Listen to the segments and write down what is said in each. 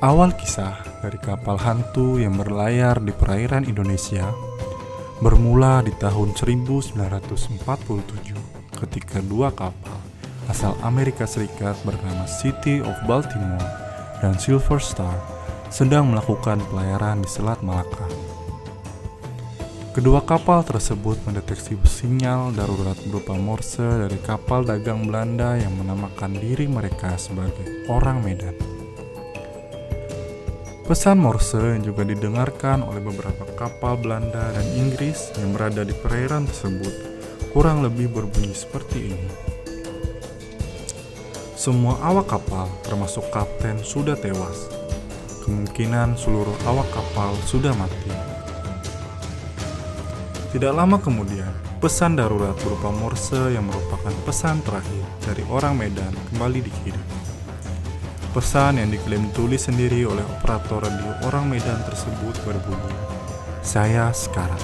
Awal kisah dari kapal hantu yang berlayar di perairan Indonesia bermula di tahun 1947 ketika dua kapal asal Amerika Serikat bernama City of Baltimore dan Silver Star sedang melakukan pelayaran di Selat Malaka. Kedua kapal tersebut mendeteksi sinyal darurat berupa Morse dari kapal dagang Belanda yang menamakan diri mereka sebagai orang Medan. Pesan Morse juga didengarkan oleh beberapa kapal Belanda dan Inggris yang berada di perairan tersebut, kurang lebih berbunyi seperti ini. Semua awak kapal, termasuk kapten, sudah tewas. Kemungkinan seluruh awak kapal sudah mati. Tidak lama kemudian, pesan darurat berupa Morse yang merupakan pesan terakhir dari orang Medan kembali dikirim. Pesan yang diklaim tulis sendiri oleh operator radio orang Medan tersebut berbunyi, "Saya sekarang."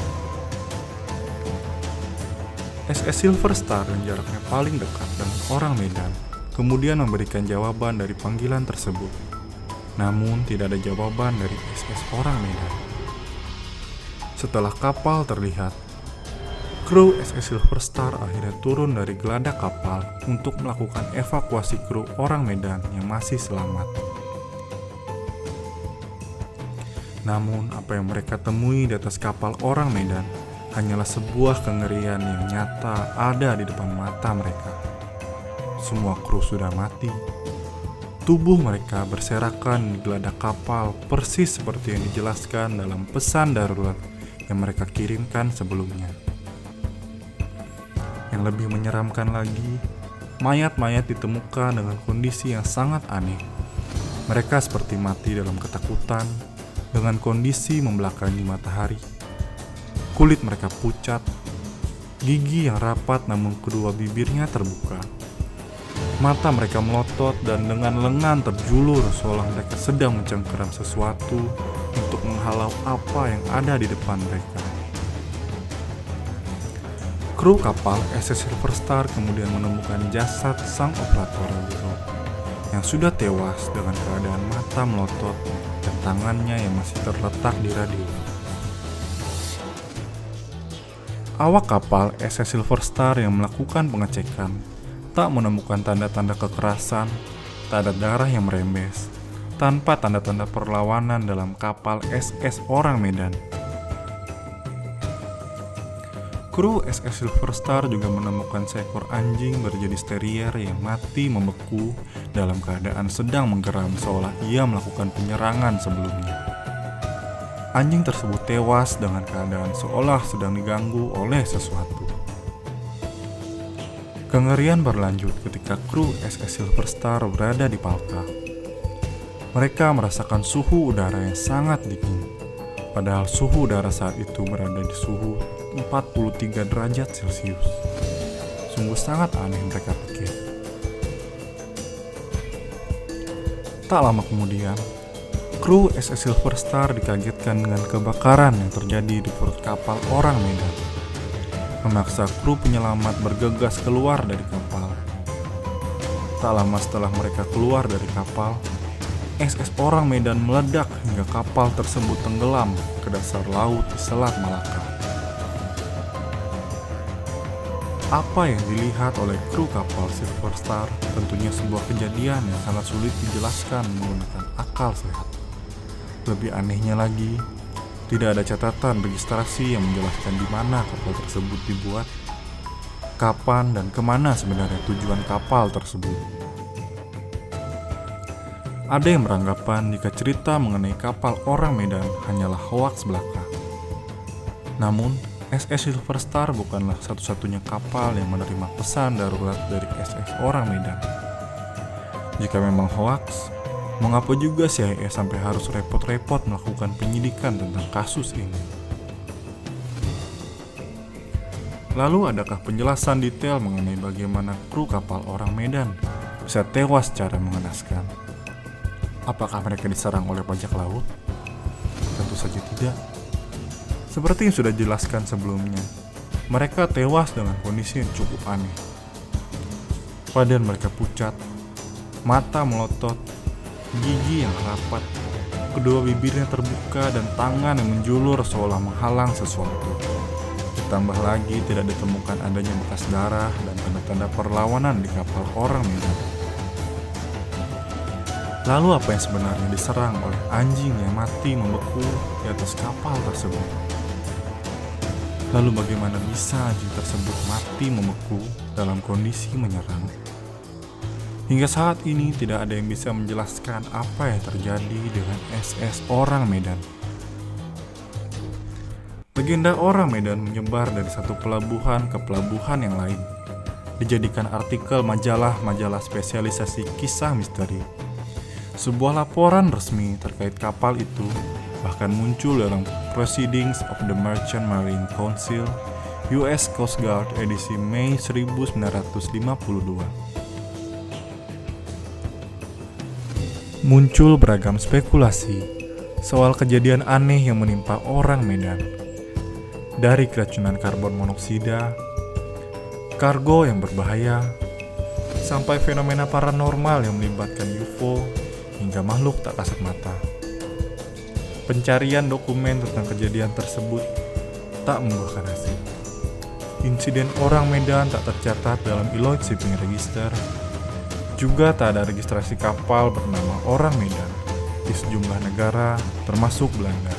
SS Silver Star yang jaraknya paling dekat dengan orang Medan kemudian memberikan jawaban dari panggilan tersebut. Namun tidak ada jawaban dari SS orang Medan. Setelah kapal terlihat, kru SS Silver Star akhirnya turun dari geladak kapal untuk melakukan evakuasi kru orang Medan yang masih selamat. Namun, apa yang mereka temui di atas kapal orang Medan hanyalah sebuah kengerian yang nyata ada di depan mata mereka. Semua kru sudah mati. Tubuh mereka berserakan di geladak kapal persis seperti yang dijelaskan dalam pesan darurat yang mereka kirimkan sebelumnya. Yang lebih menyeramkan lagi, mayat-mayat ditemukan dengan kondisi yang sangat aneh. Mereka seperti mati dalam ketakutan, dengan kondisi membelakangi matahari. Kulit mereka pucat, gigi yang rapat namun kedua bibirnya terbuka. Mata mereka melotot dan dengan lengan terjulur seolah mereka sedang mencengkeram sesuatu untuk menghalau apa yang ada di depan mereka. Kru kapal SS Silver Star kemudian menemukan jasad sang operator radio yang sudah tewas dengan keadaan mata melotot dan tangannya yang masih terletak di radio. Awak kapal SS Silver Star yang melakukan pengecekan tak menemukan tanda-tanda kekerasan, tak ada darah yang merembes, tanpa tanda-tanda perlawanan dalam kapal SS orang Medan. Kru SS Silver Star juga menemukan seekor anjing berjenis terrier yang mati membeku dalam keadaan sedang menggeram seolah ia melakukan penyerangan sebelumnya. Anjing tersebut tewas dengan keadaan seolah sedang diganggu oleh sesuatu. Kengerian berlanjut ketika kru SS Silver Star berada di Palka. Mereka merasakan suhu udara yang sangat dingin, padahal suhu udara saat itu berada di suhu 43 derajat Celcius. Sungguh sangat aneh mereka pikir. Tak lama kemudian, kru SS Silver Star dikagetkan dengan kebakaran yang terjadi di perut kapal orang Medan. Memaksa kru penyelamat bergegas keluar dari kapal. Tak lama setelah mereka keluar dari kapal, SS orang Medan meledak hingga kapal tersebut tenggelam ke dasar laut di Selat Malaka. Apa yang dilihat oleh kru kapal Silver Star tentunya sebuah kejadian yang sangat sulit dijelaskan menggunakan akal sehat. Lebih anehnya lagi, tidak ada catatan registrasi yang menjelaskan di mana kapal tersebut dibuat, kapan dan kemana sebenarnya tujuan kapal tersebut. Ada yang beranggapan jika cerita mengenai kapal orang Medan hanyalah hoaks belaka. Namun, SS Silver Star bukanlah satu-satunya kapal yang menerima pesan darurat dari SS orang Medan. Jika memang hoaks, mengapa juga CIA sampai harus repot-repot melakukan penyidikan tentang kasus ini? Lalu adakah penjelasan detail mengenai bagaimana kru kapal orang Medan bisa tewas secara mengenaskan? Apakah mereka diserang oleh bajak laut? Tentu saja tidak. Seperti yang sudah dijelaskan sebelumnya, mereka tewas dengan kondisi yang cukup aneh. Badan mereka pucat, mata melotot, gigi yang rapat, kedua bibirnya terbuka dan tangan yang menjulur seolah menghalang sesuatu. Ditambah lagi tidak ditemukan adanya bekas darah dan tanda-tanda perlawanan di kapal orang Medan. Lalu apa yang sebenarnya diserang oleh anjing yang mati membeku di atas kapal tersebut? Lalu bagaimana bisa anjing tersebut mati membeku dalam kondisi menyerang? Hingga saat ini tidak ada yang bisa menjelaskan apa yang terjadi dengan SS Orang Medan. Legenda Orang Medan menyebar dari satu pelabuhan ke pelabuhan yang lain, dijadikan artikel majalah-majalah spesialisasi kisah misteri. Sebuah laporan resmi terkait kapal itu bahkan muncul dalam Proceedings of the Merchant Marine Council US Coast Guard edisi Mei 1952. Muncul beragam spekulasi soal kejadian aneh yang menimpa orang Medan. Dari keracunan karbon monoksida, kargo yang berbahaya, sampai fenomena paranormal yang melibatkan UFO hingga makhluk tak kasat mata. Pencarian dokumen tentang kejadian tersebut tak membuahkan hasil. Insiden orang Medan tak tercatat dalam Lloyd's Shipping Register. Juga tak ada registrasi kapal bernama Orang Medan di sejumlah negara termasuk Belanda.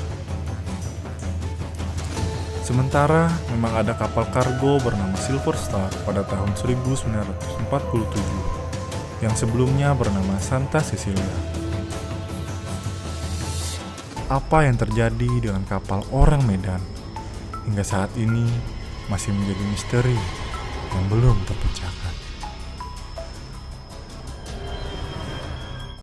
Sementara memang ada kapal kargo bernama Silver Star pada tahun 1947 yang sebelumnya bernama Santa Cecilia. Apa yang terjadi dengan kapal Orang Medan hingga saat ini masih menjadi misteri yang belum terpecahkan.